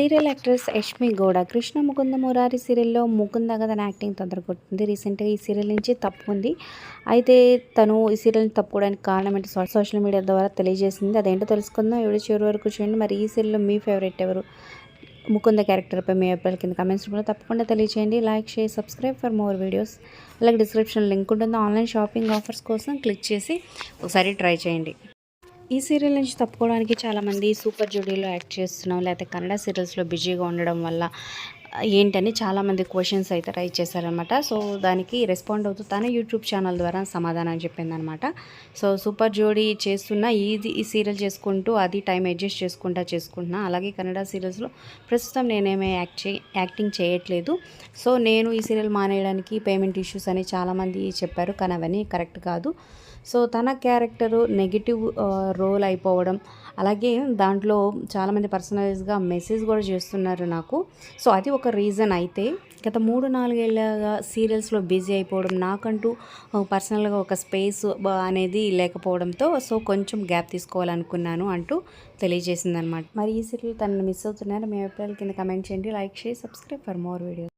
Serial actress Yashmi Gowda Krishna Mukunda Murari సీరియల్లో ముకుందగా తన acting తొందరగొట్టింది. రీసెంట్గా ఈ సీరియల్ నుంచి తప్పుకుంది. అయితే తను ఈ సీరియల్ని తప్పుకోవడానికి కారణం అంటే సోషల్ మీడియా ద్వారా తెలియజేసింది. అదేంటో తెలుసుకుందాం. వీడియో చివరి వరకు చూడండి. మరి ఈ సీరియల్లో మీ ఫేవరెట్ ఎవరు? ముకుంద క్యారెక్టర్పై మీ అభిప్రాయాల కింద కమెంట్స్ రూపంలో తప్పకుండా తెలియజేయండి. Like, share, subscribe for more videos. అలాగే డిస్క్రిప్షన్ లింక్ ఉంటుంది. ఆన్లైన్ షాపింగ్ ఆఫర్స్ కోసం క్లిక్ చేసి ఒకసారి ట్రై చేయండి. ఈ సీరియల్ నుంచి తప్పుకోవడానికి చాలామంది సూపర్ జోడీలో యాక్ట్ చేస్తున్నాం, లేకపోతే కన్నడ సీరియల్స్లో బిజీగా ఉండడం వల్ల ఏంటని చాలామంది క్వశ్చన్స్ అయితే రైజ్ చేశారనమాట. సో దానికి రెస్పాండ్ అవుతూ తన యూట్యూబ్ ఛానల్ ద్వారా సమాధానం చెప్పిందనమాట. సో సూపర్ జోడీ చేస్తున్నా ఈ సీరియల్ చేసుకుంటూ అది టైం అడ్జస్ట్ చేసుకుంటున్నా. అలాగే కన్నడ సీరియల్స్లో ప్రస్తుతం నేనేమే యాక్టింగ్ చేయట్లేదు. సో నేను ఈ సీరియల్ మానేయడానికి పేమెంట్ ఇష్యూస్ అని చాలామంది చెప్పారు, కానీ అవన్నీ కరెక్ట్ కాదు. సో తన క్యారెక్టరు నెగిటివ్ రోల్ అయిపోవడం, అలాగే దాంట్లో చాలామంది పర్సనలైజ్గా మెసేజ్ కూడా చేస్తున్నారు నాకు. సో అది ఒక రీజన్. అయితే గత 3-4 ఏళ్ళగా సీరియల్స్లో బిజీ అయిపోవడం, నాకంటూ పర్సనల్గా ఒక స్పేస్ అనేది లేకపోవడంతో సో కొంచెం గ్యాప్ తీసుకోవాలనుకున్నాను అంటూ తెలియజేసిందనమాట. మరి ఈ సీరియల్ తనని మిస్ అవుతున్నారు. మీ అభిప్రాయాల కింద కమెంట్ చేయండి. Like, share, subscribe for more videos.